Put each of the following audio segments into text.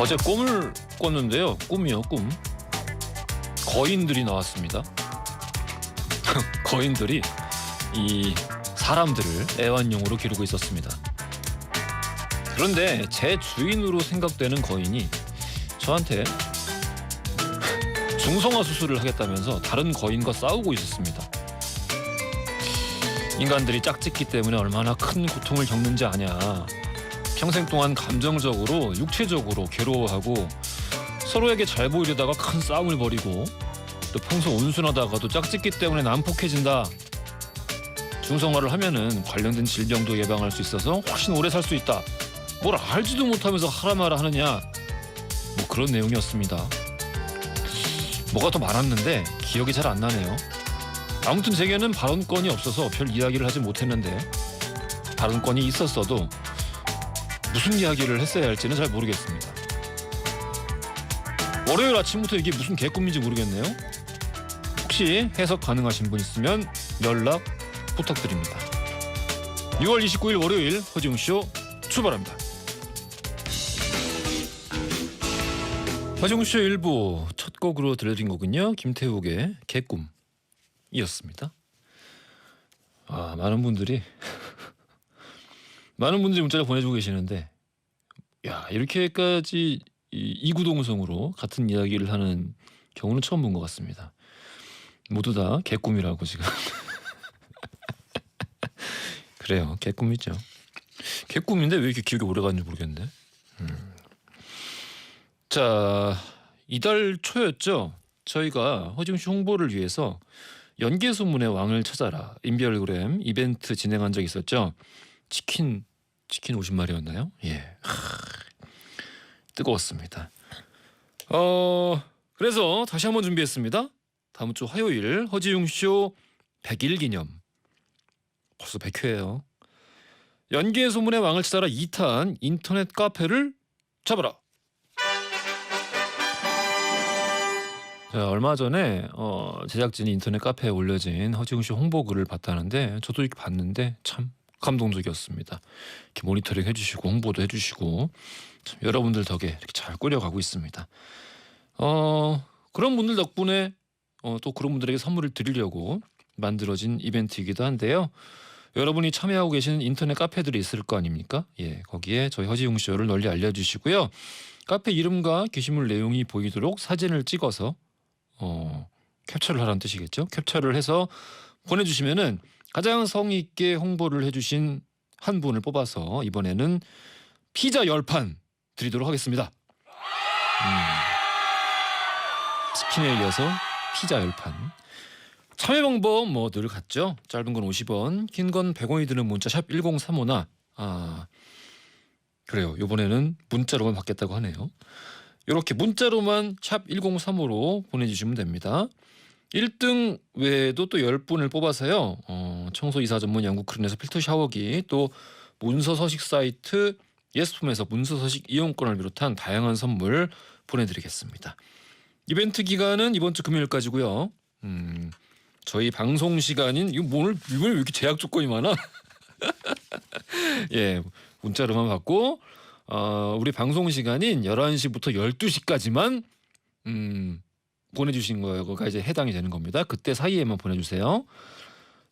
어제 꿈을 꿨는데요. 꿈이요, 꿈. 거인들이 나왔습니다. 거인들이 이 사람들을 애완용으로 기르고 있었습니다. 그런데 제 주인으로 생각되는 거인이 저한테 중성화 수술을 하겠다면서 다른 거인과 싸우고 있었습니다. 인간들이 짝짓기 때문에 얼마나 큰 고통을 겪는지 아냐. 평생 동안 감정적으로 육체적으로 괴로워하고 서로에게 잘 보이려다가 큰 싸움을 벌이고 또 평소 온순하다가도 짝짓기 때문에 난폭해진다. 중성화를 하면은 관련된 질병도 예방할 수 있어서 훨씬 오래 살 수 있다. 뭘 알지도 못하면서 하라 마라 하느냐. 뭐 그런 내용이었습니다. 뭐가 더 많았는데 기억이 잘 안 나네요. 아무튼 제게는 발언권이 없어서 별 이야기를 하지 못했는데 발언권이 있었어도 무슨 이야기를 했어야 할지는 잘 모르겠습니다. 월요일 아침부터 이게 무슨 개꿈인지 모르겠네요. 혹시 해석 가능하신 분 있으면 연락 부탁드립니다. 6월 29일 월요일 허지웅쇼 출발합니다. 허지웅쇼 1부 첫 곡으로 들려드린 곡은요, 김태욱의 개꿈이었습니다. 많은 분들이 문자를 보내주고 계시는데, 야, 이렇게까지 이구동성으로 같은 이야기를 하는 경우는 처음 본 것 같습니다. 모두 다 개꿈이라고 지금. 그래요, 개꿈이죠. 개꿈인데 왜 이렇게 기억이 오래 가는지 모르겠네. 자, 이달 초였죠. 저희가 허지웅씨 홍보를 위해서 연개소문의 왕을 찾아라 인별그램 이벤트 진행한 적이 있었죠. 치킨 50마리였나요? 예. 뜨거웠습니다. 그래서 다시 한번 준비했습니다. 다음 주 화요일 허지웅쇼 100일 기념. 벌써 100회예요. 연기의 소문의 왕을 찾아라 2탄 인터넷 카페를 잡아라. 자, 얼마 전에 제작진이 인터넷 카페에 올려진 허지웅쇼 홍보글을 봤다는데 저도 이렇게 봤는데 참 감동적이었습니다. 이렇게 모니터링 해주시고 홍보도 해주시고 참 여러분들 덕에 이렇게 잘 꾸려가고 있습니다. 그런 분들 덕분에 또 그런 분들에게 선물을 드리려고 만들어진 이벤트이기도 한데요. 여러분이 참여하고 계시는 인터넷 카페들이 있을 거 아닙니까? 예, 거기에 저희 허지웅쇼를 널리 알려주시고요. 카페 이름과 게시물 내용이 보이도록 사진을 찍어서 캡처를 하라는 뜻이겠죠. 캡처를 해서 보내주시면은 가장 성의 있게 홍보를 해주신 한 분을 뽑아서 이번에는 피자 10판 드리도록 하겠습니다. 치킨에 이어서 피자 10판. 참여 방법 뭐 늘 같죠. 짧은 건 50원, 긴 건 100원이 드는 문자 샵 1035나 그래요. 이번에는 문자로만 받겠다고 하네요. 이렇게 문자로만 샵 1035로 보내주시면 됩니다. 1등 외에도 또 10분을 뽑아서요. 청소이사 전문 영국 크린에서 필터 샤워기, 또 문서 서식 사이트 예스품에서 문서 서식 이용권을 비롯한 다양한 선물 보내드리겠습니다. 이벤트 기간은 이번 주 금요일까지고요. 저희 방송 시간인 이번 왜 이렇게 제약 조건이 많아? 예, 문자로만 받고 우리 방송 시간인 11시부터 12시까지만 보내주신 거가 이제 해당이 되는 겁니다. 그때 사이에만 보내주세요.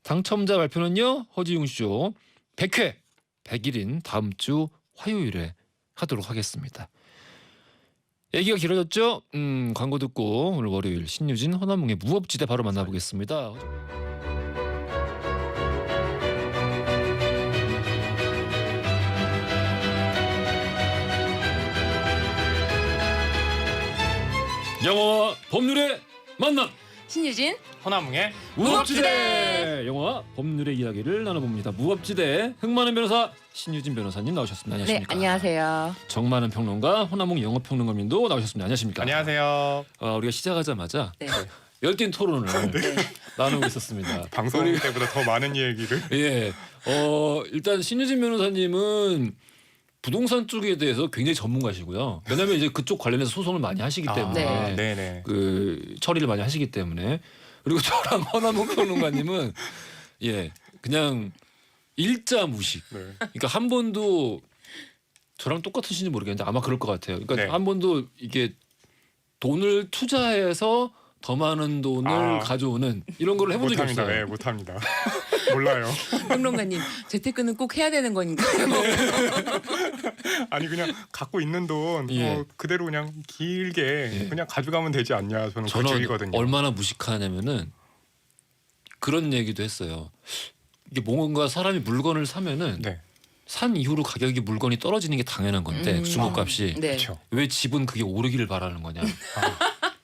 당첨자 발표는요, 허지웅쇼 100회 100일인 다음 주 화요일에 하도록 하겠습니다. 얘기가 길어졌죠? 광고 듣고 오늘 월요일 신유진 허남몽의 무법지대 바로 만나보겠습니다. 영화와 법률의 만남. 신유진 허남웅의 무법지대. 영화와 법률의 이야기를 나눠봅니다. 무법지대 흥많은 변호사 신유진 변호사님 나오셨습니다. 안녕하십니까? 네, 안녕하세요. 정많은 평론가 허남웅 영어평론가님도 나오셨습니다. 안녕하십니까? 안녕하세요. 우리가 시작하자마자 네. 열띤 토론을 나누고 있었습니다. 방송 때보다 더 많은 얘기를. 예, 일단 신유진 변호사님은 부동산 쪽에 대해서 굉장히 전문가시고요. 왜냐하면 이제 그쪽 관련해서 소송을 많이 하시기 때문에 네네. 그 처리를 많이 하시기 때문에. 그리고 저랑 허남웅 평론가님은 그냥 일자 무식. 네. 그러니까 한 번도 저랑 똑같으신지 모르겠는데 아마 그럴 것 같아요. 그러니까 네. 한 번도 이게 돈을 투자해서 더 많은 돈을 가져오는 이런 걸 해본 적이 못합니다. 없어요. 네, 못합니다. 몰라요. 평론가님 재테크는 꼭 해야 되는 건가요? 아니 그냥 갖고 있는 돈 예. 그대로 그냥 길게 예. 그냥 가져가면 되지 않냐 저는 저는 그쪽이거든요. 얼마나 무식하냐면은 그런 얘기도 했어요. 이게 뭔가 사람이 물건을 사면은 네, 산 이후로 가격이 물건이 떨어지는 게 당연한 건데 중고값이 네. 그렇죠. 왜 집은 그게 오르기를 바라는 거냐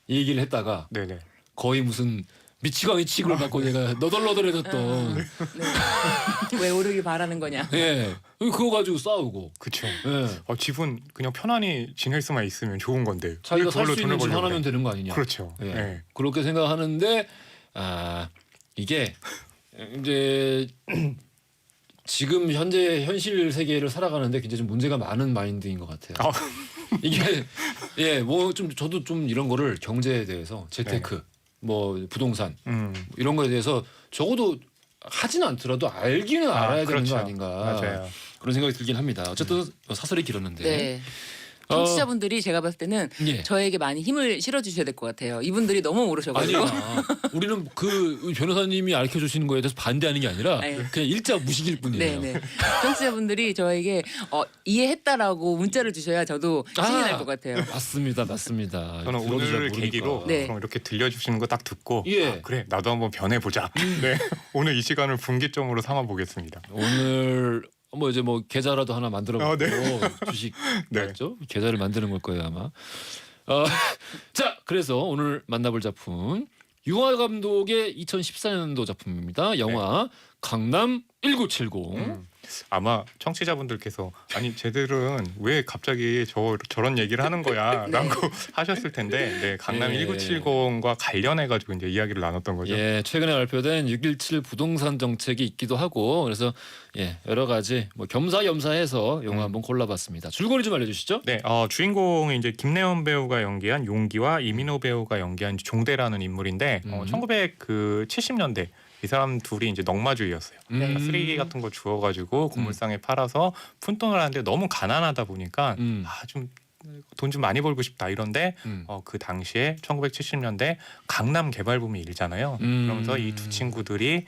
이 얘기를 했다가 네네. 거의 무슨 미치광이 취급을 받고 얘가 너덜너덜해졌던 네. 왜 오르길 바라는 거냐? 예 그거 가지고 싸우고 그렇죠. 예 집은 그냥 편안히 지낼 수만 있으면 좋은 건데 자기가 왜 살 그걸로 수 있는 집 돈을 하나면 벌려고 되는 거 아니냐 그렇죠. 예. 네. 그렇게 생각하는데 이게 이제 지금 현재 현실 세계를 살아가는데 굉장히 좀 문제가 많은 마인드인 것 같아요. 이게 뭐 좀 저도 좀 이런 거를 경제에 대해서 재테크, 뭐 부동산 이런 거에 대해서 적어도 하지는 않더라도 알기는 알아야 되는 그렇죠. 거 아닌가 맞아요. 그런 생각이 들긴 합니다. 어쨌든 사설이 길었는데. 네. 청취자분들이 제가 봤을 때는 예. 저에게 많이 힘을 실어주셔야 될 것 같아요. 이분들이 너무 모르셔가지고. 아니야. 우리는 그 변호사님이 알려 주시는 거에 대해서 반대하는 게 아니라 네. 그냥 일자 무식일 뿐이에요. 네네. 청취자분들이 저에게 이해했다라고 문자를 주셔야 저도 신이 날 것 같아요. 맞습니다. 맞습니다. 저는 들어도 잘 오늘을 모르니까. 계기로 네. 그럼 이렇게 들려주시는 거 딱 듣고 예. 그래 나도 한번 변해보자. 네, 오늘 이 시간을 분기점으로 삼아보겠습니다. 오늘 뭐 이제 뭐 계좌라도 하나 만들어 갖고 주식 네. 맞죠? 계좌를 만드는 걸 거예요 아마. 자 그래서 오늘 만나볼 작품 유화 감독의 2014년도 작품입니다. 영화 강남 1970. 아마 청취자분들께서 아니 쟤들은 왜 갑자기 저런 얘기를 하는 거야 네. 라고 하셨을 텐데 네, 강남 예. 1970과 관련해 가지고 이제 이야기를 나눴던 거죠. 예, 최근에 발표된 6.17 부동산 정책이 있기도 하고 그래서 여러 가지 뭐 겸사겸사해서 영화 한번 골라봤습니다. 줄거리 좀 알려주시죠. 네, 주인공은 이제 김래원 배우가 연기한 용기와 이민호 배우가 연기한 종대라는 인물인데 1970년대 이 사람 둘이 이제 넉마주의였어요. 쓰레기 같은 거 주워가지고 고물상에 팔아서 푼돈을 하는데 너무 가난하다 보니까 좀 돈 좀 많이 벌고 싶다 이런데 그 당시에 1970년대 강남 개발붐이 일잖아요. 그러면서 이 두 친구들이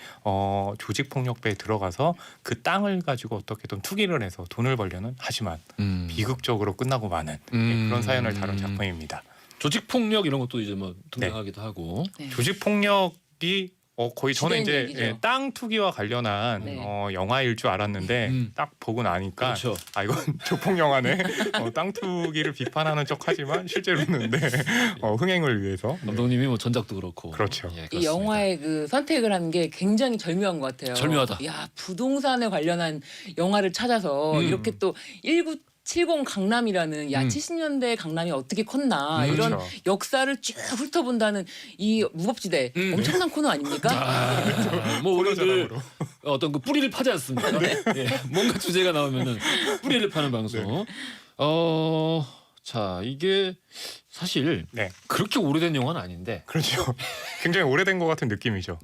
조직폭력배에 들어가서 그 땅을 가지고 어떻게든 투기를 해서 돈을 벌려는 하지만 비극적으로 끝나고 마는 그런 사연을 다룬 작품입니다. 조직 폭력 이런 것도 이제 뭐 등장하기도 하고. 네. 조직폭력이 거의 저는 주된 이제 얘기죠. 땅 투기와 관련한 네. 영화일 줄 알았는데 딱 보고 나니까 그렇죠. 이건 조폭 영화네. 땅 투기를 비판하는 척하지만 실제로는 흥행을 위해서 감독님이 뭐 전작도 그렇고. 그렇죠. 예, 이 그렇습니다. 영화의 그 선택을 하는 게 굉장히 절묘한 것 같아요. 절묘하다. 야 부동산에 관련한 영화를 찾아서 이렇게 또 1970 강남이라는 70년대 강남이 어떻게 컸나 이런 그렇죠. 역사를 쭉 훑어본다는 이 무법지대 엄청난 코너 아닙니까? 뭐 우리들 코너자랑으로. 어떤 그 뿌리를 파지 않습니까? 예, 뭔가 주제가 나오면은 뿌리를 파는 방송. 자 이게 사실 네, 그렇게 오래된 영화는 아닌데. 그렇죠. 굉장히 오래된 것 같은 느낌이죠.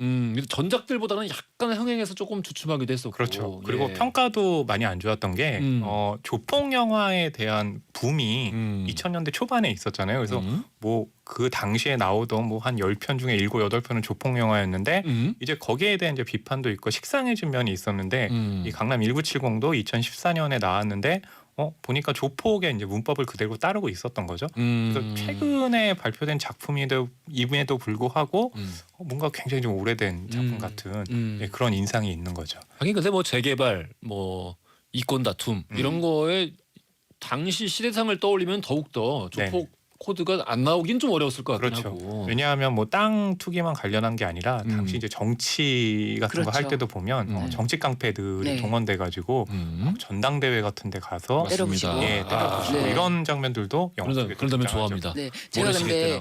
전작들보다는 약간 흥행에서 조금 주춤하기도 했었고. 그렇죠. 그리고 예. 평가도 많이 안 좋았던 게 조폭 영화에 대한 붐이 2000년대 초반에 있었잖아요. 그래서 뭐 그 당시에 나오던 뭐 한 10편 중에 7, 8편은 조폭 영화였는데 이제 거기에 대한 이제 비판도 있고 식상해진 면이 있었는데 이 강남 1970도 2014년에 나왔는데 보니까 조폭의 이제 문법을 그대로 따르고 있었던 거죠. 그래서 최근에 발표된 작품임에도 불구하고 뭔가 굉장히 좀 오래된 작품 같은 그런 인상이 있는 거죠. 하긴 근데 뭐 재개발, 뭐 이권 다툼 이런 거에 당시 시대상을 떠올리면 더욱 더 조폭 코드가 안 나오긴 좀 어려웠을 것 같긴 그렇죠. 하고. 왜냐하면 뭐 땅 투기만 관련한 게 아니라 당시 이제 정치 같은 거 할 그렇죠. 때도 보면 정치 깡패들이 네. 동원돼 가지고 전당대회 같은 데 가서 때려부시고. 때려부시고 네. 이런 장면들도 영화 속에 그런다면 등장하죠. 좋아합니다. 네, 제가 근데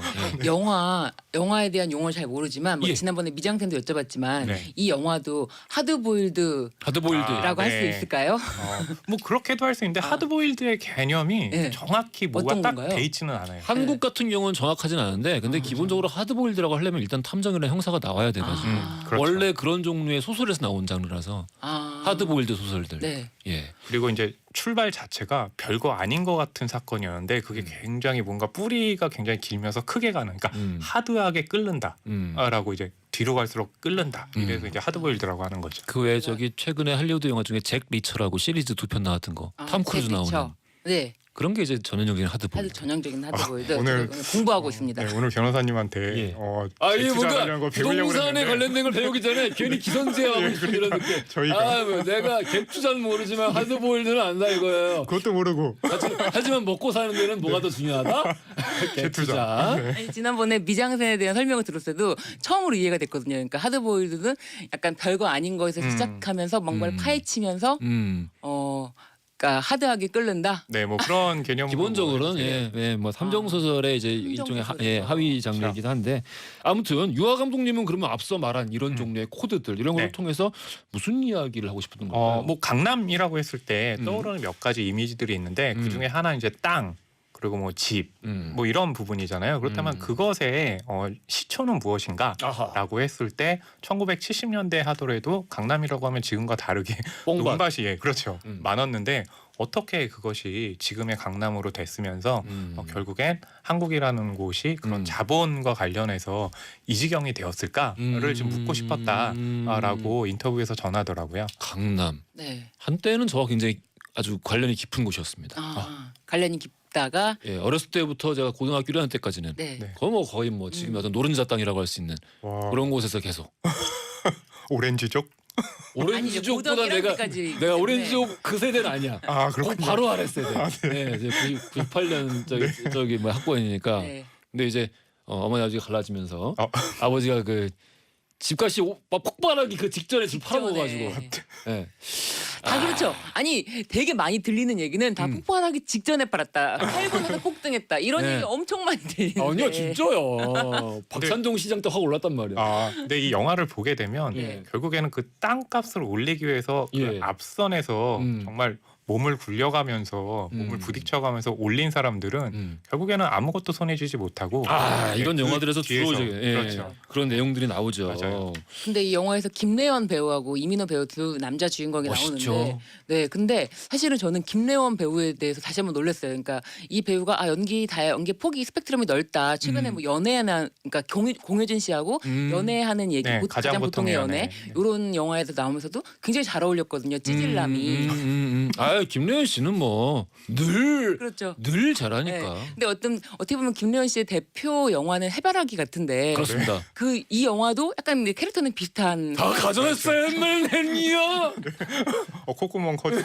영화에 대한 용어를 잘 모르지만 뭐 예. 지난번에 미장센도 여쭤봤지만 네. 이 영화도 하드보일드라고 하드보일드. 할 수 네. 있을까요? 뭐 그렇게도 할 수 있는데 하드보일드의 개념이 네. 정확히 뭐가 어떤 딱 건가요? 돼 있지는 않아요. 한국 같은 경우는 정확하진 않은데 근데 기본적으로 하드보일드라고 하려면 일단 탐정이나 형사가 나와야 돼가지고 그렇죠. 원래 그런 종류의 소설에서 나온 장르라서 하드보일드 소설들. 네. 예. 그리고 이제 출발 자체가 별거 아닌 것 같은 사건이었는데 그게 굉장히 뭔가 뿌리가 굉장히 길면서 크게 가는, 그러니까 하드하게 끓는다라고 이제 뒤로 갈수록 끓는다. 이래서 이제 하드보일드라고 하는 거죠. 그 외에 저기 최근에 할리우드 영화 중에 잭 리처라고 시리즈 2편 나왔던 거, 톰 크루즈 잭 리처. 나오는 네. 그런 게 이제 전형적인 하드보일드. 전형적인 하드보일드. 오늘- 오늘 공부하고 있습니다. 네, 오늘 변호사님한테 예. 이게 뭔가 거 배우려고 부동산에 그랬는데 관련된 걸 배우기 전에 괜히 기선제압하고 싶은 이런 느낌. 저희가 뭐 내가 갭투자는 모르지만 하드보일드는 안다 이거예요. 그것도 모르고 하지만 먹고 사는 데는 뭐가 더 중요하다? 갭투자. 아니, 지난번에 미장센에 대한 설명을 들었을 때도 처음으로 이해가 됐거든요. 그러니까 하드보일드는 약간 별거 아닌 거에서 시작하면서 뭔가를 파헤치면서 그러니까 하드하게 끓는다. 네, 뭐 그런 개념. 기본적으로는 뭐 삼정 소설의 이제 일종의 하위 장르이기도 한데, 아무튼 유아 감독님은 그러면 앞서 말한 이런 종류의 코드들 이런 걸 네. 통해서 무슨 이야기를 하고 싶었던 걸까요? 뭐 강남이라고 했을 때 떠오르는 몇 가지 이미지들이 있는데 그 중에 하나 이제 땅, 그리고 뭐 집, 뭐 이런 부분이잖아요. 그렇다면 그것의 시초는 무엇인가라고 아하. 했을 때 1970년대 하더라도 강남이라고 하면 지금과 다르게 뽕밭. 논밭이 그렇죠 많았는데 어떻게 그것이 지금의 강남으로 됐으면서 결국엔 한국이라는 곳이 그런 자본과 관련해서 이 지경이 되었을까를 좀 묻고 싶었다라고 인터뷰에서 전하더라고요. 강남. 네. 한때는 저와 굉장히 아주 관련이 깊은 곳이었습니다. 관련이 깊다가 예, 어렸을 때부터 제가 고등학교 1학년 때까지는 네. 네. 거의 뭐 지금 어떤 노른자 땅이라고 할 수 있는 와, 그런 곳에서 계속 오렌지족? 오렌지족보다 고등학교 내가 1학년까지 내가 오렌지족 그 세대는 아니야. 아 그 그렇군요. 바로 아래 세대. 네, 이제 98년 저기 뭐 학번이니까. 네. 근데 이제 어머니 아버지가 갈라지면서 어. 아버지가 그 집값이 막 폭발하기 그 직전에 집 팔아먹어가지고. 직전에. 네. 다 그렇죠. 아니 되게 많이 들리는 얘기는 다 폭발하기 직전에 팔았다. 팔고 나서 폭등했다. 이런 네. 얘기 엄청 많이 들리는데. 아니요 진짜요. 박산동 시장 때 확 올랐단 말이야. 근데 이 영화를 보게 되면 예. 결국에는 그 땅값을 올리기 위해서 그 예. 앞선에서 정말 몸을 굴려가면서 몸을 부딪혀가면서 올린 사람들은 결국에는 아무것도 손해주지 못하고 이런 그 영화들에서 주로 뒤에서, 이제 그렇죠. 그런 내용들이 나오죠. 맞아요. 근데 이 영화에서 김래원 배우하고 이민호 배우 두 남자 주인공이 멋있죠. 나오는데, 네, 근데 사실은 저는 김래원 배우에 대해서 다시 한번 놀랐어요. 그러니까 이 배우가 연기 폭이 스펙트럼이 넓다. 최근에 뭐 연애하는, 그러니까 공효진 씨하고 연애하는 얘기, 네, 가장 보통의 연애 이런 영화에서 나오면서도 굉장히 잘 어울렸거든요. 찌질남이. 김래연 씨는 뭐 늘 그렇죠. 잘하니까. 네. 근데 어떻게 보면 김래원 씨의 대표 영화는 해바라기 같은데, 그렇습니다. 이 영화도 약간 캐릭터는 비슷한. 다 가져냈어요, 멜렌이야. 콧구멍 커지.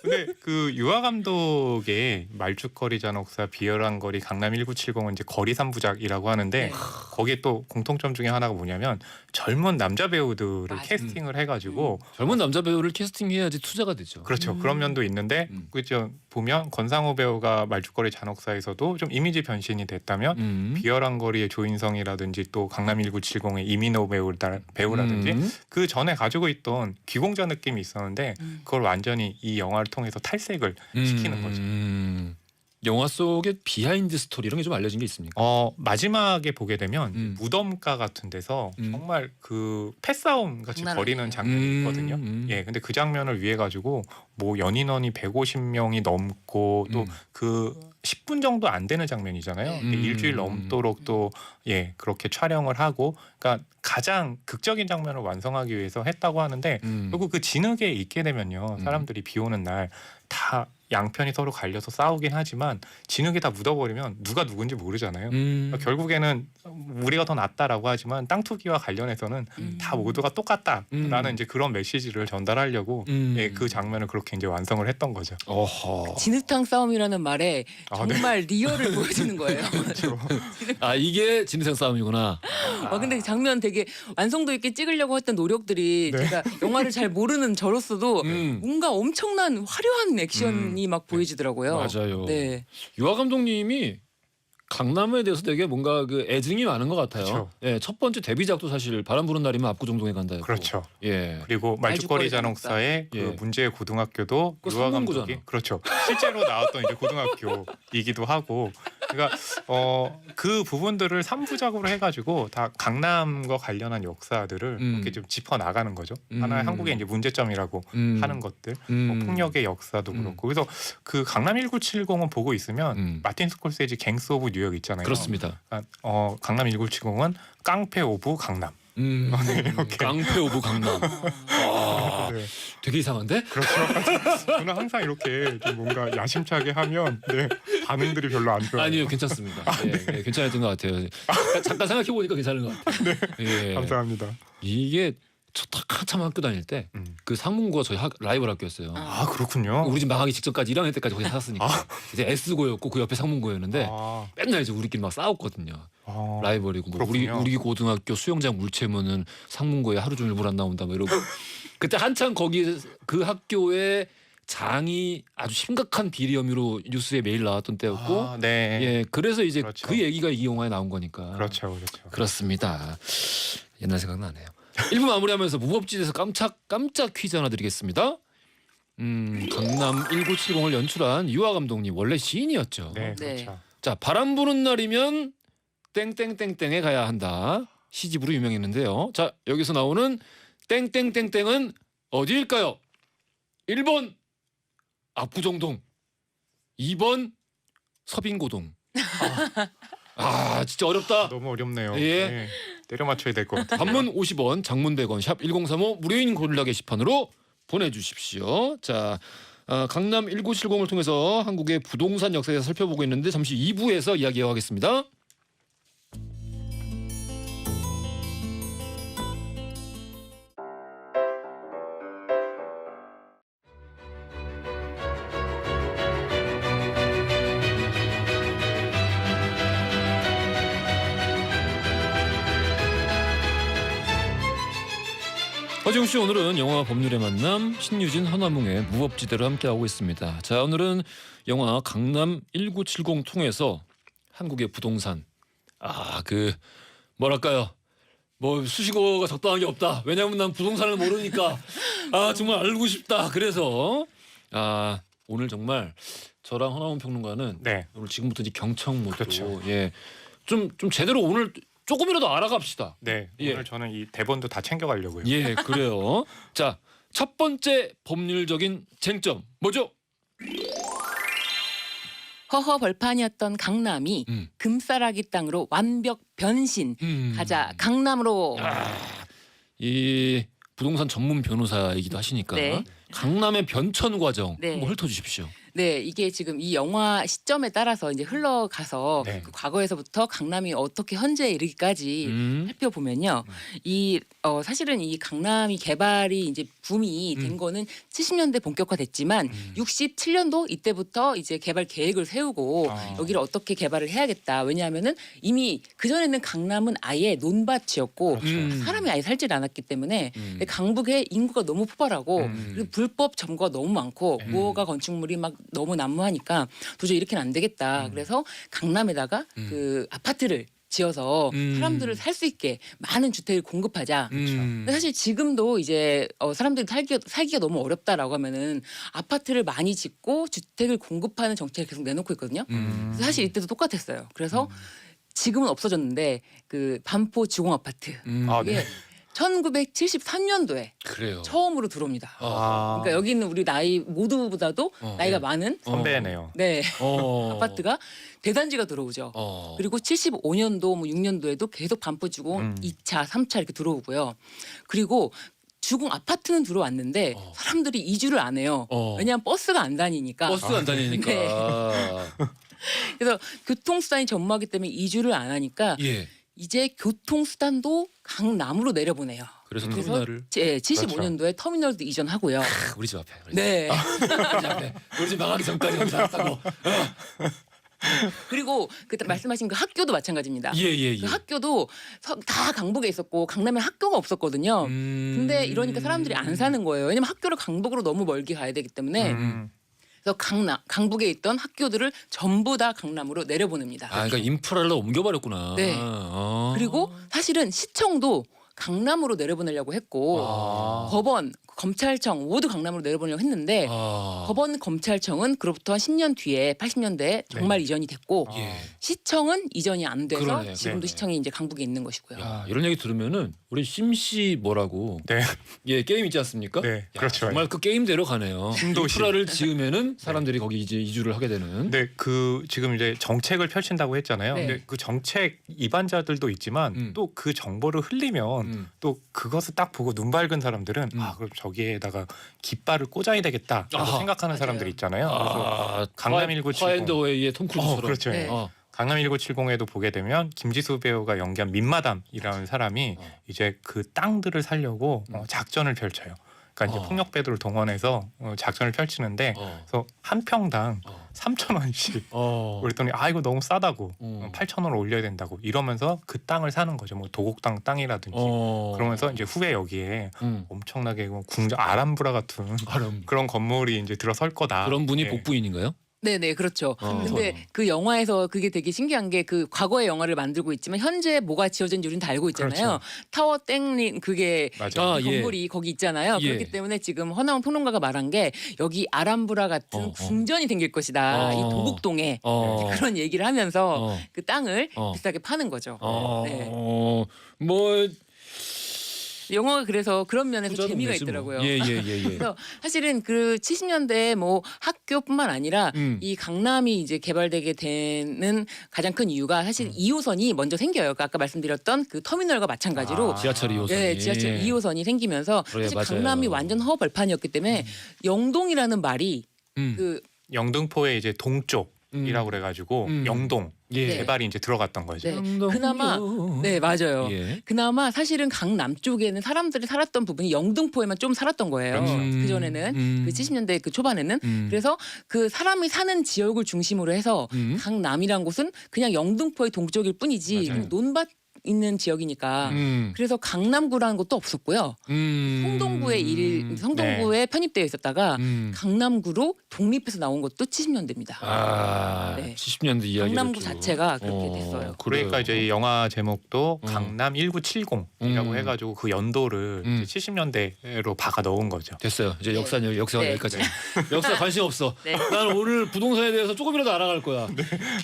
근데 그 유아 감독의 말죽거리 잔혹사, 비열한 거리, 강남 1970은 이제 거리 3부작이라고 하는데 거기에 또 공통점 중에 하나가 뭐냐면 젊은 남자 배우들을 맞아. 캐스팅을 해가지고 젊은 남자 배우를 캐스팅해야지 투자가 되죠. 그렇죠. 그런 면도 있는데 그죠. 보면 권상우 배우가 말죽거리 잔혹사에서도 좀 이미지 변신이 됐다면 비열한 거리의 조인성이라든지 또 강남 1970의 이민호 배우라든지 그 전에 가지고 있던 귀공자 느낌이 있었는데 그걸 완전히 이 영화를 통해서 탈색을 시키는 거죠. 영화 속에 비하인드 스토리 이런 게 좀 알려진 게 있습니까? 마지막에 보게 되면 무덤가 같은 데서 정말 그 패싸움 같이 장난 벌이는 아니에요. 장면이 있거든요. 예, 근데 그 장면을 위해 가지고 뭐 연인원이 150명이 넘고 또 그 10분 정도 안 되는 장면이잖아요. 일주일 넘도록 또 그렇게 촬영을 하고, 그러니까 가장 극적인 장면을 완성하기 위해서 했다고 하는데 결국 그 진흙에 있게 되면요, 사람들이 비 오는 날 다 양편이 서로 갈려서 싸우긴 하지만 진흙에 다 묻어버리면 누가 누군지 모르잖아요. 그러니까 결국에는 우리가 더 낫다라고 하지만 땅 투기와 관련해서는 다 모두가 똑같다라는 이제 그런 메시지를 전달하려고 그 장면을 그렇게 이제 완성을 했던 거죠. 어허. 진흙탕 싸움이라는 말에 정말 리얼을 보여주는 거예요. 그렇죠. 이게 진생 싸움이구나. 근데 장면 되게 완성도 있게 찍으려고 했던 노력들이 제가 영화를 잘 모르는 저로서도 뭔가 엄청난 화려한 액션이 막 보여지더라고요. 맞아요. 네. 유아 감독님이 강남에 대해서 되게 뭔가 그 애증이 많은 것 같아요. 그렇죠. 예, 첫 번째 데뷔작도 사실 바람 부는 날이면 압구정동에 간다였고. 그렇죠. 예. 그리고 말죽거리 잔혹사의 예. 그 문제의 고등학교도 그거 유아 성문구잖아. 감독이 그렇죠. 실제로 나왔던 이제 고등학교이기도 하고 그러니까 그 부분들을 3부작으로 해가지고 다 강남과 관련한 역사들을 이렇게 좀 짚어 나가는 거죠. 하나의 한국의 이제 문제점이라고 하는 것들, 뭐 폭력의 역사도 그렇고. 그래서 그 강남 1970은 보고 있으면 마틴 스콜세지 갱스 오브 뉴욕 있잖아요. 그렇습니다. 강남 1970은 깡패 오브 강남. 이렇게. 깡패 오브 강남. 아, 네. 되게 이상한데? 그렇죠. 저는 항상 이렇게 좀 뭔가 야심차게 하면 반응들이 별로 안 좋아요. 아니요, 괜찮습니다. 네, 괜찮았던 것 같아요. 잠깐 생각해 보니까 괜찮은 것 같아요. 예. 감사합니다. 이게 저 딱 한참 학교 다닐 때 그 상문고가 저희 라이벌 학교였어요. 아 그렇군요. 우리 집 망하기 직전까지 1학년 때까지 거기 살았으니까 이제 S고였고 그 옆에 상문고였는데 맨날 이제 우리끼리 막 싸웠거든요. 라이벌이고 뭐 우리 고등학교 수영장 물체면은 상문고에 하루 종일 물 안 나온다 뭐 이러고 그때 한창 거기 그 학교에 장이 아주 심각한 비리 혐의로 뉴스에 매일 나왔던 때였고 네. 예 그래서 이제 그렇죠. 그 얘기가 이 영화에 나온 거니까 그렇죠. 그렇습니다. 옛날 생각나네요. 1부 마무리하면서 무법지대에서 깜짝 퀴즈 하나 드리겠습니다. 강남 1970을 연출한 유아 감독님 원래 시인이었죠. 네, 네. 그렇죠. 자 바람 부는 날이면 땡땡땡땡에 가야 한다 시집으로 유명했는데요. 자 여기서 나오는 땡땡땡땡은 어디일까요? 1번 압구정동, 2번 서빙고동. 진짜 어렵다. 너무 어렵네요. 예. 네. 때려 맞춰야 될 것 같아요. 단문 50원, 장문 100원, 샵 1035 무료인 고릴라 게시판으로 보내주십시오. 자, 강남 1970을 통해서 한국의 부동산 역사에 대해서 살펴보고 있는데 잠시 2부에서 이야기하겠습니다. 허지웅 씨 오늘은 영화 법률의 만남 신유진 허나몽의 무법지대로 함께하고 있습니다. 자 오늘은 영화 강남 1970 통해서 한국의 부동산 그 뭐랄까요 뭐 수식어가 적당한 게 없다. 왜냐하면 난 부동산을 모르니까 정말 알고 싶다. 그래서 오늘 정말 저랑 허나몽 평론가는 네. 오늘 지금부터 이제 경청 모드로 그렇죠. 좀 제대로 오늘 조금이라도 알아갑시다. 네. 예. 오늘 저는 이 대본도 다 챙겨가려고요. 예, 그래요. 자, 첫 번째 법률적인 쟁점 뭐죠? 허허 벌판이었던 강남이 금싸라기 땅으로 완벽 변신. 가자 강남으로. 이 부동산 전문 변호사이기도 하시니까 네. 강남의 변천 과정 네. 한번 훑어주십시오. 네, 이게 지금 이 영화 시점에 따라서 이제 흘러가서 네. 그 과거에서부터 강남이 어떻게 현재에 이르기까지 살펴보면요. 사실은 이 강남이 개발이 이제 붐이 된 거는 70년대 본격화됐지만 67년도 이때부터 이제 개발 계획을 세우고 여기를 어떻게 개발을 해야겠다. 왜냐하면은 이미 그 전에는 강남은 아예 논밭이었고 사람이 아예 살질 않았기 때문에 강북의 인구가 너무 폭발하고 그리고 불법 점거가 너무 많고 무허가 건축물이 막 너무 난무하니까 도저히 이렇게는 안 되겠다. 그래서 강남에다가 그 아파트를 지어서 사람들을 살 수 있게 많은 주택을 공급하자. 근데 사실 지금도 이제 사람들이 살기가 너무 어렵다라고 하면은 아파트를 많이 짓고 주택을 공급하는 정책을 계속 내놓고 있거든요. 그래서 사실 이때도 똑같았어요. 그래서 지금은 없어졌는데 그 반포 주공 아파트 이게 1973년도에 그래요. 처음으로 들어옵니다. 그러니까 여기 있는 우리 나이 모두보다도 나이가 많은 선배네요. 네 아파트가 대단지가 들어오죠. 그리고 75년도 뭐 6년도에도 계속 반포주공 2차, 3차 이렇게 들어오고요. 그리고 주공 아파트는 들어왔는데 사람들이 이주를 안 해요. 왜냐하면 버스가 안 다니니까. 버스가 안 다니니까. 네. 그래서 교통수단이 전무하기 때문에 이주를 안 하니까 예. 이제 교통수단도 강남으로 내려보내요. 그래서 그래서 터미널을 75년도에 터미널도 이전하고요. 우리 집 앞에. 네. 우리 집 망하기 전까지 여기 살았다고. 그리고 그때 말씀하신 그 학교도 마찬가지입니다. 예. 그 학교도 다 강북에 있었고 강남에 학교가 없었거든요. 근데 이러니까 사람들이 안 사는 거예요. 왜냐면 학교를 강북으로 너무 멀게 가야 되기 때문에. 그래서 강북에 있던 학교들을 전부 다 강남으로 내려보냅니다. 그러니까 인프라를 옮겨버렸구나. 네. 그리고 사실은 시청도 강남으로 내려보내려고 했고 법원, 검찰청 모두 강남으로 내려보내려고 했는데 법원, 검찰청은 그로부터 한 10년 뒤에 80년대에 정말 이전이 됐고 예. 시청은 이전이 안 돼서 그러네요. 지금도 네. 시청이 이제 강북에 있는 것이고요. 야, 이런 얘기 들으면은 우리 심씨 뭐라고 네. 예 게임 있지 않습니까? 네, 야, 그렇죠. 정말 그 게임대로 가네요. 신도시. 인프라를 지으면은 사람들이 거기 이제 이주를 하게 되는. 근데 그 지금 이제 정책을 펼친다고 했잖아요. 네. 근데 그 정책 위반자들도 있지만 또 그 정보를 흘리면 또 그것을 딱 보고 눈 밝은 사람들은 아 그럼 저기에다가 깃발을 꽂아야 되겠다라고 아하. 생각하는 맞아요. 사람들이 있잖아요. 그래서 강남 1970. 화앤더웨이의 톰 크루즈처럼. 그렇죠. 네. 강남 1970에도 보게 되면 김지수 배우가 연기한 민마담이라는 사람이 이제 그 땅들을 살려고 작전을 펼쳐요. 그러니까 이제 폭력배들을 동원해서 작전을 펼치는데 그래서 한 평당 3,000원씩 그랬더니 아 이거 너무 싸다고 8,000원을 올려야 된다고 이러면서 그 땅을 사는 거죠. 뭐 도곡당 땅이라든지 그러면서 이제 후에 여기에 엄청나게 궁전 아람브라 같은 그런 건물이 이제 들어설 거다. 그런 분이 예. 복부인인가요? 네네 그렇죠. 근데 그 영화에서 그게 되게 신기한 게 그 과거의 영화를 만들고 있지만 현재 뭐가 지어진지 우리는 다 알고 있잖아요. 그렇죠. 타워 땡린 그게 맞아요. 그 예. 건물이 거기 있잖아요. 예. 그렇기 때문에 지금 허나운 평론가가 말한 게 여기 아람브라 같은 궁전이 생길 것이다. 이 도곡동에 그런 얘기를 하면서 그 땅을 비싸게 파는 거죠. 네. 뭐 영화가 그래서 그런 면에서 부자는 재미가 되지 뭐. 있더라고요. 예. 그래서 사실은 그 70년대 뭐 학교뿐만 아니라 이 강남이 이제 개발되게 되는 가장 큰 이유가 사실 2호선이 먼저 생겨요. 그러니까 아까 말씀드렸던 그 터미널과 마찬가지로 지하철 2호선이. 네, 지하철 2호선이 생기면서 그래, 사실 맞아요. 강남이 완전 허벌판이었기 때문에 영동이라는 말이 그 영등포의 이제 동쪽이라고 그래가지고 영동 예. 개발이 이제 들어갔던 거죠. 네, 그나마 네 맞아요. 예. 그나마 사실은 강남 쪽에는 사람들이 살았던 부분이 영등포에만 좀 살았던 거예요. 그렇죠. 그 전에는 그 70년대 그 초반에는 그래서 그 사람이 사는 지역을 중심으로 해서 강남이란 곳은 그냥 영등포의 동쪽일 뿐이지 맞아요. 논밭 있는 지역이니까 그래서 강남구라는 것도 없었고요. 성동구에 편입되어 있었다가 강남구로 독립해서 나온 것도 70년대입니다. 네. 70년대 이야기. 강남구 자체가 그렇게 됐어요. 그러니까 이제 이 영화 제목도 강남 1970이라고 해가지고 그 연도를 이제 70년대로 박아 넣은 거죠. 됐어요. 이제 역사는 역사가 네. 여기까지. 역사 관심 없어. 네. 나는 오늘 부동산에 대해서 조금이라도 알아갈 거야.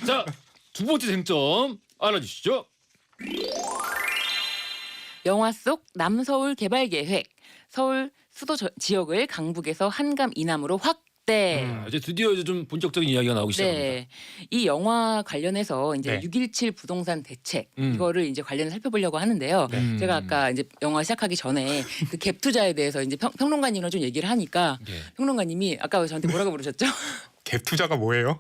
자, 두 번째 쟁점 알아주시죠. 영화 속 남서울 개발 계획, 서울 수도 지역을 강북에서 한강 이남으로 확대. 이제 드디어 이제 좀 본격적인 이야기가 나오기 시작합니다. 네, 이 영화 관련해서 이제 네. 6.17 부동산 대책 이거를 이제 관련을 살펴보려고 하는데요. 제가 아까 이제 영화 시작하기 전에 그 갭 투자에 대해서 이제 평론가님이랑 좀 얘기를 하니까 예. 평론가님이 아까 저한테 뭐라고 물으셨죠? 갭 투자가 뭐예요?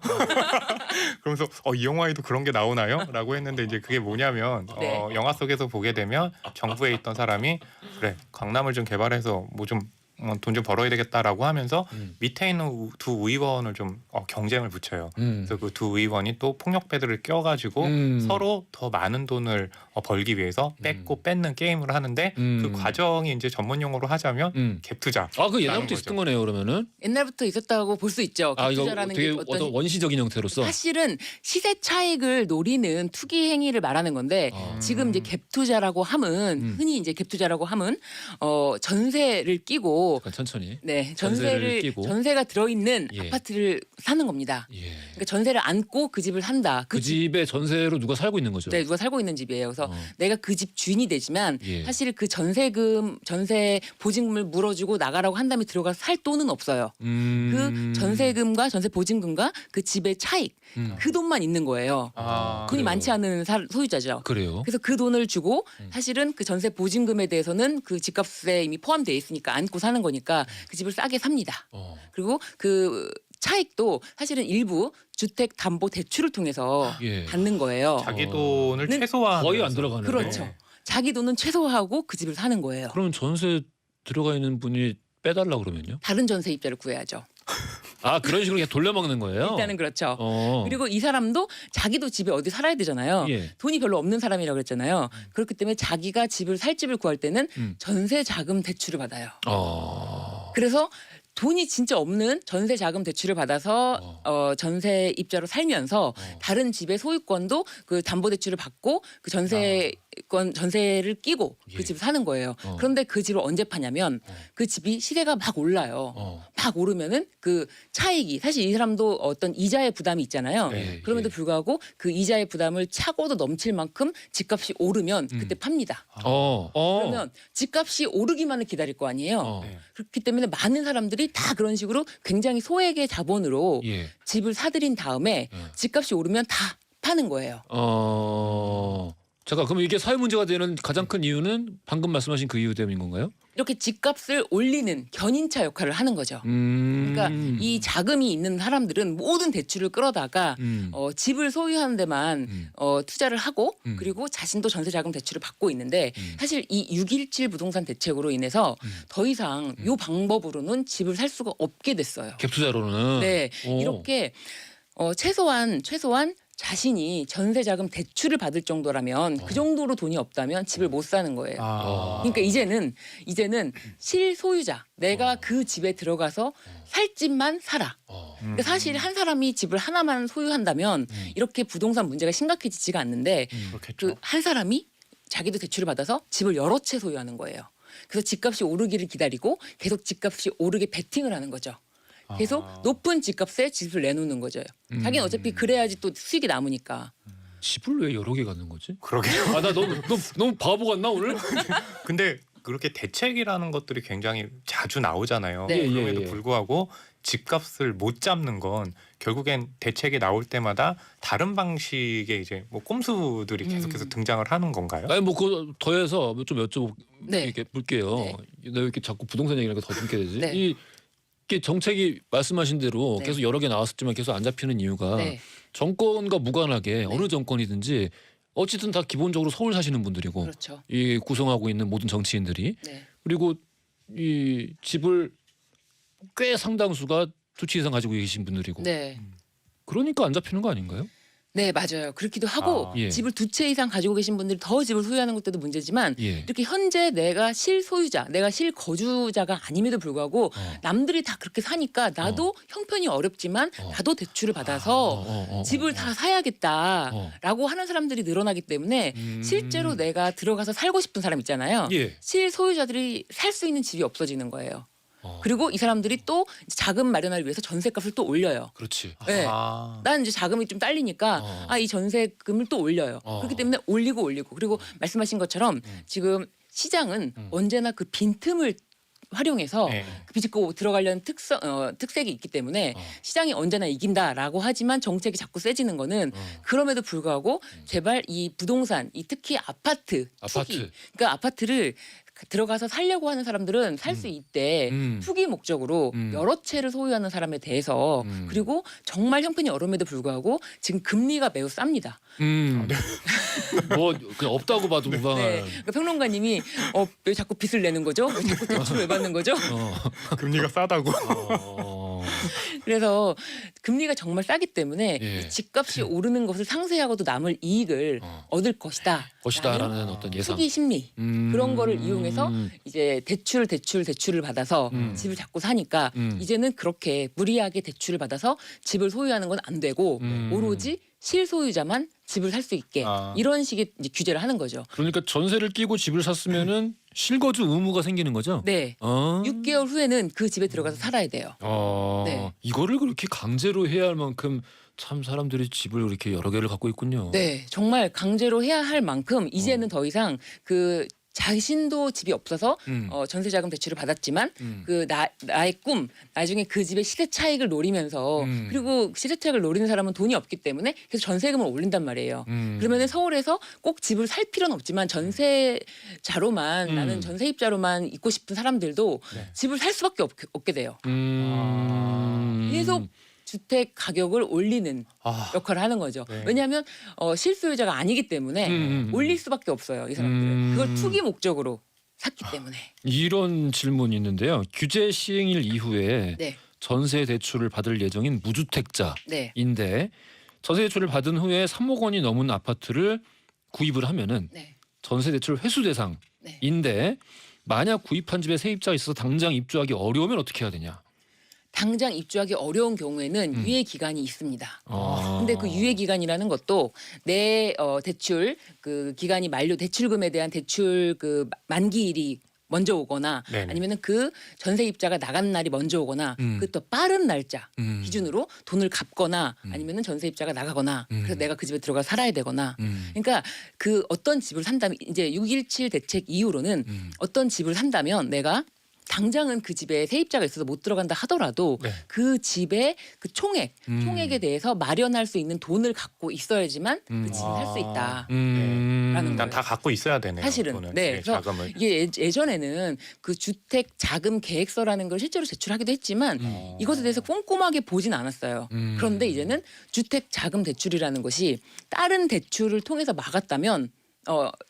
그러면서 이 영화에도 그런 게 나오나요? 라고 했는데 이제 그게 뭐냐면 네. 영화 속에서 보게 되면 정부에 있던 사람이 그래 강남을 좀 개발해서 뭐 좀 돈 좀 벌어야 되겠다라고 하면서 밑에 있는 두 의원을 좀 경쟁을 붙여요. 그래서 그 두 의원이 또 폭력배들을 껴가지고 서로 더 많은 돈을 벌기 위해서 뺏고 뺏는 게임을 하는데 그 과정이 이제 전문 용어로 하자면 갭 투자. 그 옛날부터 있었던 거네요. 그러면은. 옛날부터 있었다고 볼 수 있죠. 갭 이거 투자라는 되게 게 어떤 원시적인 형태로서. 사실은 시세 차익을 노리는 투기 행위를 말하는 건데 지금 이제 갭 투자라고 함은 흔히 이제 갭 투자라고 함은 전세를 끼고 약간 천천히. 네 전세를 끼고. 전세가 들어있는 예. 아파트를 사는 겁니다. 예. 그러니까 전세를 안고 그 집을 산다. 그 집에 전세로 누가 살고 있는 거죠. 네, 누가 살고 있는 집이에요. 그래서 내가 그 집 주인이 되지만 예. 사실 그 전세 보증금을 물어주고 나가라고 한 다음에 들어가서 살 돈은 없어요. 그 전세금과 전세 보증금과 그 집의 차익 그 돈만 있는 거예요. 돈이 그래요. 많지 않은 소유자죠. 그래요. 그래서 그 돈을 주고 사실은 그 전세 보증금에 대해서는 그 집값에 이미 포함되어 있으니까 안고 사는 거니까 그 집을 싸게 삽니다. 그리고 그 차익도 사실은 일부 주택 담보 대출을 통해서 예. 받는 거예요. 자기 돈을 는 최소화 거의 안 들어가는. 그렇죠. 자기 돈은 최소화하고 그 집을 사는 거예요. 그러면 전세 들어가 있는 분이 빼달라 그러면요? 다른 전세 입자를 구해야죠. 그런 식으로 그냥 돌려먹는 거예요? 일단은 그렇죠. 어. 그리고 이 사람도 자기도 집에 어디 살아야 되잖아요. 예. 돈이 별로 없는 사람이라고 그랬잖아요. 그렇기 때문에 자기가 살 집을 구할 때는 전세 자금 대출을 받아요. 그래서 돈이 진짜 없는 전세 자금 대출을 받아서 전세 입자로 살면서 다른 집의 소유권도 그 담보 대출을 받고 그 전세 전세를 끼고 예. 그 집을 사는 거예요. 그런데 그 집을 언제 파냐면 그 집이 시세가 막 올라요. 막 오르면은 그 차익이 사실 이 사람도 어떤 이자의 부담이 있잖아요. 예, 그럼에도 예. 불구하고 그 이자의 부담을 차고도 넘칠 만큼 집값이 오르면 그때 팝니다. 그러면 집값이 오르기만을 기다릴 거 아니에요. 네. 그렇기 때문에 많은 사람들이 다 그런 식으로 굉장히 소액의 자본으로 예. 집을 사들인 다음에 집값이 오르면 다 파는 거예요. 잠깐 그럼 이게 사회 문제가 되는 가장 큰 이유는 방금 말씀하신 그 이유 때문인 건가요? 이렇게 집값을 올리는 견인차 역할을 하는 거죠. 그러니까 이 자금이 있는 사람들은 모든 대출을 끌어다가 집을 소유하는 데만 투자를 하고 그리고 자신도 전세자금 대출을 받고 있는데 사실 이 617 부동산 대책으로 인해서 더 이상 이 방법으로는 집을 살 수가 없게 됐어요. 갭 투자로는. 네, 이렇게 최소한 자신이 전세자금 대출을 받을 정도라면 그 정도로 돈이 없다면 집을 못 사는 거예요. 그러니까 이제는 실소유자, 내가 그 집에 들어가서 살 집만 사라. 그러니까 사실 한 사람이 집을 하나만 소유한다면 이렇게 부동산 문제가 심각해지지가 않는데 그렇겠죠. 그 한 사람이 자기도 대출을 받아서 집을 여러 채 소유하는 거예요. 그래서 집값이 오르기를 기다리고 계속 집값이 오르게 베팅을 하는 거죠. 계속 높은 집값에 집을 내놓는 거죠. 자기는 어차피 그래야지 또 수익이 남으니까. 집을 왜 여러 개 갖는 거지? 그러게요. 아 나 너무 바보 같나 오늘? 근데 그렇게 대책이라는 것들이 굉장히 자주 나오잖아요. 네. 그럼에도 예. 불구하고 집값을 못 잡는 건 결국엔 대책이 나올 때마다 다른 방식의 이제 뭐 꼼수들이 계속해서 등장을 하는 건가요? 아니 뭐 그거 더해서 좀 여쭤볼게요. 네. 볼게요. 네. 나 왜 이렇게 자꾸 부동산 얘기하니까 더 듣게 되지? 네. 이게 정책이 말씀하신 대로 네. 계속 여러 개 나왔었지만 계속 안 잡히는 이유가 네. 정권과 무관하게 어느 정권이든지 어쨌든 다 기본적으로 서울 사시는 분들이고 그렇죠. 이 구성하고 있는 모든 정치인들이 네. 그리고 이 집을 꽤 상당수가 두 채 이상 가지고 계신 분들이고 네. 그러니까 안 잡히는 거 아닌가요? 네, 맞아요. 그렇기도 하고 예. 집을 두 채 이상 가지고 계신 분들이 더 집을 소유하는 것도 문제지만 예. 이렇게 현재 내가 실소유자, 내가 실거주자가 아님에도 불구하고 남들이 다 그렇게 사니까 나도 형편이 어렵지만 나도 대출을 받아서 집을 다 사야겠다라고 하는 사람들이 늘어나기 때문에 실제로 내가 들어가서 살고 싶은 사람 있잖아요. 예. 실소유자들이 살 수 있는 집이 없어지는 거예요. 그리고 이 사람들이 또 자금 마련을 위해서 전세값을 또 올려요. 그렇지. 네. 아. 난 이제 자금이 좀 딸리니까 이 전세금을 또 올려요. 그렇기 때문에 올리고 그리고 말씀하신 것처럼 지금 시장은 언제나 그 빈틈을 활용해서 네. 비집고 들어가려는 특색이 있기 때문에 시장이 언제나 이긴다라고 하지만 정책이 자꾸 세지는 거는 그럼에도 불구하고 제발 이 부동산, 이 특히 아파트 투기, 그러니까 아파트를 들어가서 살려고 하는 사람들은 살 수 있대. 투기 목적으로 여러 채를 소유하는 사람에 대해서 그리고 정말 형편이 어려움에도 불구하고 지금 금리가 매우 쌉니다. 뭐 그냥 없다고 봐도 무방할. 네. 그러니까 평론가님이 왜 자꾸 빚을 내는 거죠? 왜 자꾸 대출을 왜 받는 거죠? 금리가 싸다고. 그래서 금리가 정말 싸기 때문에 예. 이 집값이 오르는 것을 상쇄하고도 남을 이익을 얻을 것이다. 것이다라는 어떤 예상. 투기 심리 그런 거를 이용해서 이제 대출을 받아서 집을 자꾸 사니까 이제는 그렇게 무리하게 대출을 받아서 집을 소유하는 건 안 되고 오로지 실소유자만 집을 살 수 있게 이런 식의 이제 규제를 하는 거죠. 그러니까 전세를 끼고 집을 샀으면은 실거주 의무가 생기는 거죠. 네. 6개월 후에는 그 집에 들어가서 살아야 돼요. 네. 이거를 그렇게 강제로 해야 할 만큼 참 사람들이 집을 이렇게 여러 개를 갖고 있군요. 네, 정말 강제로 해야 할 만큼 이제는 더 이상 그 자신도 집이 없어서 전세자금 대출을 받았지만 그 나의 꿈 나중에 그 집의 시세 차익을 노리면서 그리고 시세 차익을 노리는 사람은 돈이 없기 때문에 계속 전세금을 올린단 말이에요. 그러면은 서울에서 꼭 집을 살 필요는 없지만 전세자로만 나는 전세입자로만 있고 싶은 사람들도 집을 살 수밖에 없게 돼요. 계속 주택 가격을 올리는 역할을 하는 거죠. 네. 왜냐하면 실소유자가 아니기 때문에 올릴 수밖에 없어요. 이 사람들은. 그걸 투기 목적으로 샀기 때문에. 이런 질문이 있는데요. 규제 시행일 이후에 네. 전세 대출을 받을 예정인 무주택자인데 네. 전세 대출을 받은 후에 3억 원이 넘은 아파트를 구입을 하면은 네. 전세 대출 회수 대상인데 만약 구입한 집에 세입자가 있어서 당장 입주하기 어려우면 어떻게 해야 되냐? 당장 입주하기 어려운 경우에는 유예 기간이 있습니다. 근데 그 유예 기간이라는 것도 내 대출 그 기간이 만료 대출금에 대한 대출 그 만기일이 먼저 오거나 네네. 아니면은 그 전세입자가 나간 날이 먼저 오거나 그 또 빠른 날짜 기준으로 돈을 갚거나 아니면은 전세입자가 나가거나 그래서 내가 그 집에 들어가 살아야 되거나 그러니까 그 어떤 집을 산다면 이제 6.17 대책 이후로는 어떤 집을 산다면 내가 당장은 그 집에 세입자가 있어서 못 들어간다 하더라도 네. 그 집의 그 총액에 대해서 마련할 수 있는 돈을 갖고 있어야지만 그 집을 살 수 있다. 라는 일단 거예요. 다 갖고 있어야 되네요. 사실은. 돈을. 네. 네, 그래서 자금을. 이게 예전에는 그 주택 자금 계획서라는 걸 실제로 제출하기도 했지만 이것에 대해서 꼼꼼하게 보진 않았어요. 그런데 이제는 주택 자금 대출이라는 것이 다른 대출을 통해서 막았다면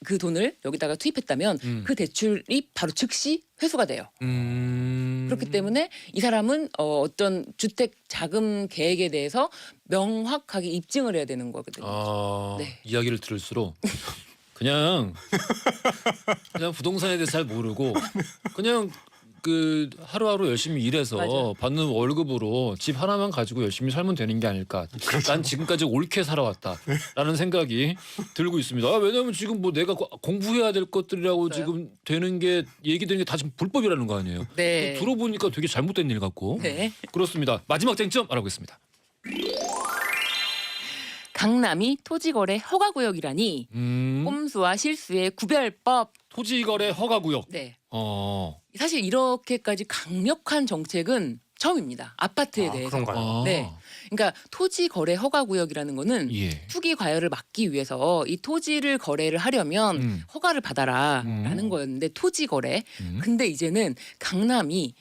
그 돈을 여기다가 투입했다면 그 대출이 바로 즉시 회수가 돼요. 그렇기 때문에 이 사람은 어떤 주택 자금 계획에 대해서 명확하게 입증을 해야 되는 거거든요. 네. 이야기를 들을수록 그냥 부동산에 대해서 잘 모르고 그냥 그 하루하루 열심히 일해서 맞아요. 받는 월급으로 집 하나만 가지고 열심히 살면 되는 게 아닐까. 난 지금까지 옳게 살아왔다라는 생각이 들고 있습니다. 왜냐하면 지금 뭐 내가 공부해야 될 것들이라고 맞아요. 지금 되는 게 얘기되는 게 다 지금 불법이라는 거 아니에요. 네. 들어보니까 되게 잘못된 일 같고. 네. 그렇습니다. 마지막 쟁점 알아보겠습니다. 강남이 토지거래 허가구역이라니 꼼수와 실수의 구별법. 토지거래 허가구역. 네. 사실 사실 이렇게까지 강력한 정책은 처음입니다. 아파트에 대해서. 그런가요? 네. 그러니까 토지거래 허가구역이라는 거는 예. 투기 과열을 막기 위해서 이 토지를 거래를 하려면 허가를 받아라라는 거였는데 토지거래. 근데 이제는 강남이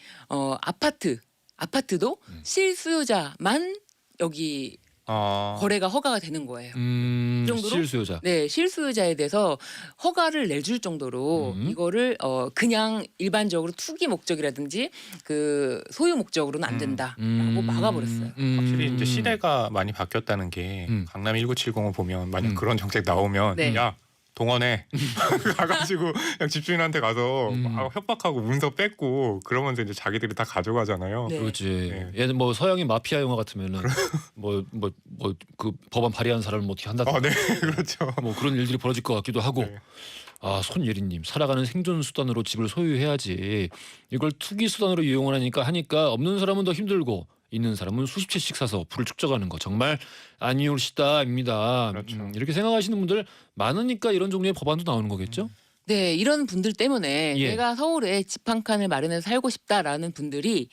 아파트도 실수요자만 여기 거래가 허가가 되는 거예요. 그 정도로? 실수요자. 네, 실수요자에 대해서 허가를 내줄 정도로 이거를 그냥 일반적으로 투기 목적이라든지 그 소유 목적으로는 안 된다라고 막아버렸어요. 확실히 이제 시대가 많이 바뀌었다는 게 강남 1970을 보면 만약 그런 정책 나오면 네. 야 동원해 가가지고 그냥 집주인한테 가서 막 협박하고 문서 뺏고 그러면서 이제 자기들이 다 가져가잖아요. 네. 그렇지. 네. 얘는 뭐 서양의 마피아 영화 같으면은 뭐 그 법안 발의한 사람을 뭐 어떻게 한다든가 네, 그렇죠. 뭐 그런 일들이 벌어질 것 같기도 하고. 네. 손예리님 살아가는 생존 수단으로 집을 소유해야지 이걸 투기 수단으로 이용을 하니까 없는 사람은 더 힘들고 있는 사람은 수십 채씩 사서 부를 축적하는 거 정말 아니올시다입니다. 그렇죠. 이렇게 생각하시는 분들 많으니까 이런 종류의 법안도 나오는 거겠죠? 네, 이런 분들 때문에 예. 내가 서울에 집 한 칸을 마련해서 살고 싶다라는 분들이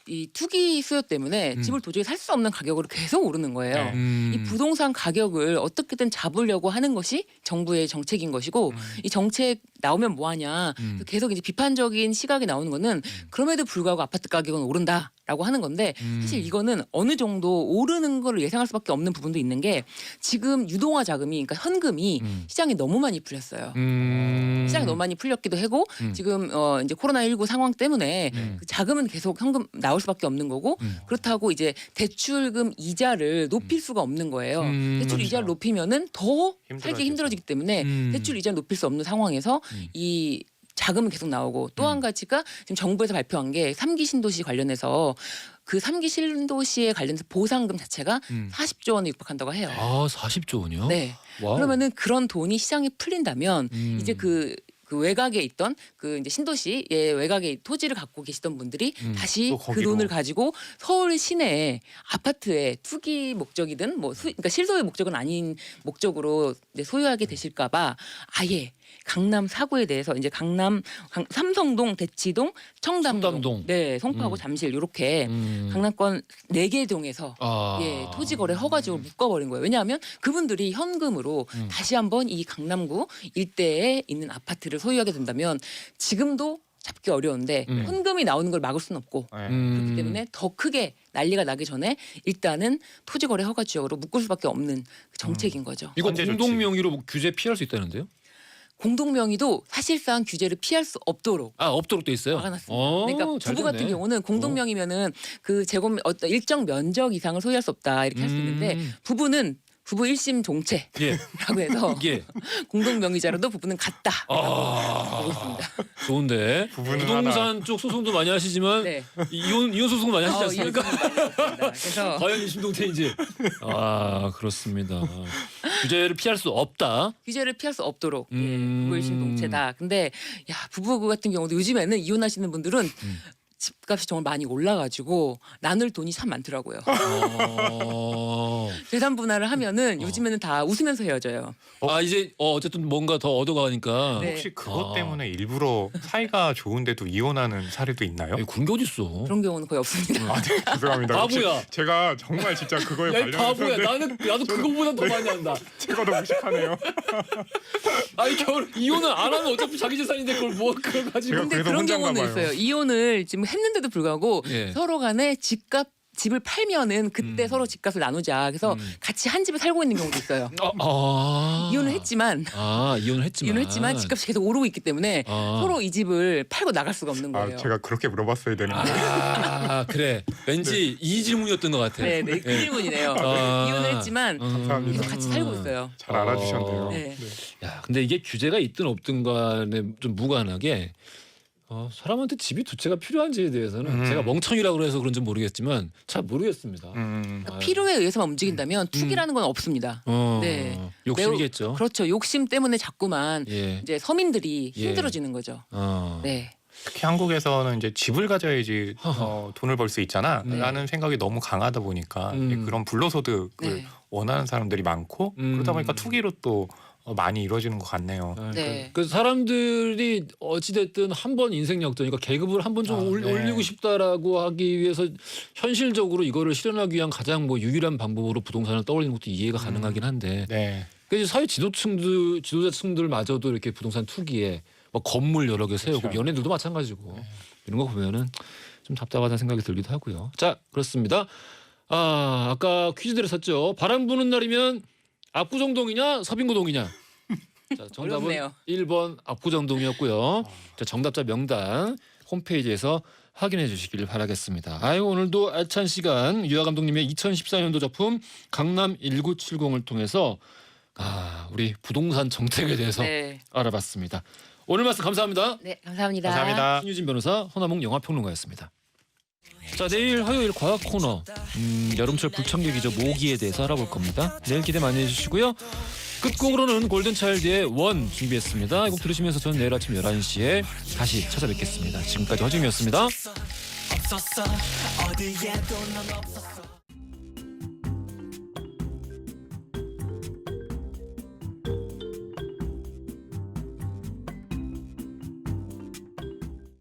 이 투기 수요 때문에 집을 도저히 살 수 없는 가격으로 계속 오르는 거예요. 네. 이 부동산 가격을 어떻게든 잡으려고 하는 것이 정부의 정책인 것이고 이 정책 나오면 뭐하냐 계속 이제 비판적인 시각이 나오는 거는 그럼에도 불구하고 아파트 가격은 오른다라고 하는 건데 사실 이거는 어느 정도 오르는 걸 예상할 수밖에 없는 부분도 있는 게 지금 유동화 자금이 그러니까 현금이 시장에 너무 많이 풀렸어요. 시장이 너무 많이 풀렸기도 하고 지금 이제 코로나19 상황 때문에 그 자금은 계속 현금 나올 수밖에 없는 거고 그렇다고 이제 대출금 이자를 높일 수가 없는 거예요. 대출 이자를 높이면은 더 살기 힘들어지기 때문에 대출 이자를 높일 수 없는 상황에서 이 자금은 계속 나오고 또 한 가지가 지금 정부에서 발표한 게 3기 신도시 관련해서 그 3기 신도시에 관련해서 보상금 자체가 40조 원에 육박한다고 해요. 40조 원이요? 네. 와우. 그러면은 그런 돈이 시장에 풀린다면 이제 그 외곽에 있던 그 이제 신도시의 외곽에 토지를 갖고 계시던 분들이 다시 또 그 거기로. 돈을 가지고 서울 시내에 아파트에 투기 목적이든 뭐 그러니까 실소유 목적은 아닌 목적으로 이제 소유하게 되실까봐 아예 강남 4구에 대해서 이제 삼성동, 대치동, 청담동, 네, 송파구, 잠실 이렇게 강남권 4개 동에서 토지 거래 허가지로 묶어버린 거예요. 왜냐하면 그분들이 현금으로 다시 한번 이 강남구 일대에 있는 아파트를 소유하게 된다면 지금도 잡기 어려운데 현금이 나오는 걸 막을 수는 없고 그렇기 때문에 더 크게 난리가 나기 전에 일단은 토지거래 허가 지역으로 묶을 수밖에 없는 그 정책인 거죠. 이거 현재 공동 명의로 뭐 규제 피할 수 있다는데요? 공동 명의도 사실상 규제를 피할 수 없도록 없도록 돼 있어요. 막아놨습니다. 그러니까 잘 부부 같은 됐네. 경우는 공동 명의면은 그 어떤 일정 면적 이상을 소유할 수 없다 이렇게 할 수 있는데 부부는 부부 1심 동체라고 예. 해서 예. 공동 명의자로도 부부는 같다. 보고 있습니다. 좋은데 부부는 부동산 쪽 소송도 많이 하시지만 네. 이혼 소송 많이 하시지 이혼 않습니까? 소송 많이 했습니다. 그래서 과연 이심동체인지. 아 그렇습니다. 규제를 피할 수 없다. 규제를 피할 수 없도록 부부 1심 음. 동체다. 근데 야 부부 같은 경우도 요즘에는 이혼하시는 분들은 집값이 정말 많이 올라가지고 나눌 돈이 참 많더라고요. 재산 분할을 하면은 요즘에는 다 웃으면서 헤어져요. 아 이제 어쨌든 뭔가 더 얻어가니까. 네. 혹시 그것 때문에 일부러 사이가 좋은데도 이혼하는 사례도 있나요? 군게 어딨어? 그런 경우는 거의 없습니다. 아, 네, 죄송합니다. 바보야. 혹시 제가 정말 진짜 그거에 야 이 바보야. 관련해서 나도 그거보다 더 많이 한다. 제가 더 무식하네요. 아니 이혼을 안 하면 어차피 자기 재산인데 그걸 뭐 그걸 가지고. 제가 근데 그래서 그런 혼자인가 경우는 봐요. 있어요. 이혼을 지금 했는데도 불구하고 예. 서로 간에 집을 팔면은 그때 서로 집값을 나누자. 그래서 같이 한 집에 살고 있는 경우도 있어요. 이혼을 했지만 이혼을 했지만 집값이 계속 오르고 있기 때문에 아. 서로 이 집을 팔고 나갈 수가 없는 거예요. 아, 제가 그렇게 물어봤어야 되는데. 그래. 왠지 이 질문이었던 것 같아. 네, 그 질문이네요. 아. 이혼을 했지만 감사합니다. 계속 같이 살고 있어요. 잘 알아주셨네요. 네. 야, 근데 이게 규제가 있든 없든 간에 좀 무관하게 사람한테 집이 두 채가 필요한지에 대해서는 제가 멍청이라고 해서 그런지 모르겠지만 잘 모르겠습니다. 그러니까 필요에 의해서만 움직인다면 투기라는 건 없습니다. 네. 욕심이겠죠. 그렇죠. 욕심 때문에 자꾸만 예. 이제 서민들이 예. 힘들어지는 거죠. 네. 특히 한국에서는 이제 집을 가져야지 돈을 벌 수 있잖아라는 생각이 너무 강하다 보니까 그런 불로소득을 네. 원하는 사람들이 많고 그러다 보니까 투기로 또 많이 이루어지는 것 같네요. 네. 그래서 사람들이 어찌됐든 한 번 인생 역전, 그러니까 계급을 한 번 좀 네. 올리고 싶다라고 하기 위해서 현실적으로 이거를 실현하기 위한 가장 유일한 방법으로 부동산을 떠올리는 것도 이해가 가능하긴 한데 네. 그러니까 사회 지도자층들마저도 이렇게 부동산 투기에 막 건물 여러 개 세우고 그렇죠. 연예인들도 마찬가지고 이런 거 보면은 좀 답답하다는 생각이 들기도 하고요. 자 그렇습니다. 아까 퀴즈 드렸었죠. 바람 부는 날이면 압구정동이냐 서빙고동이냐. 자, 정답은 어렵네요. 1번 압구정동이었고요. 자, 정답자 명단 홈페이지에서 확인해 주시길 바라겠습니다. 오늘도 알찬 시간 유아 감독님의 2014년도 작품 강남 1970을 통해서 우리 부동산 정책에 대해서 네. 알아봤습니다. 오늘 말씀 감사합니다. 네, 감사합니다. 감사합니다. 신유진 변호사, 허남몽 영화평론가였습니다. 자, 내일 화요일 과학 코너 여름철 불청객이죠. 모기에 대해서 알아볼 겁니다. 내일 기대 많이 해주시고요. 끝곡으로는 골든차일드의 원 준비했습니다. 이 곡 들으시면서 저는 내일 아침 11시에 다시 찾아뵙겠습니다. 지금까지 허짐이었습니다. 없었어 어디에도 넌 없었어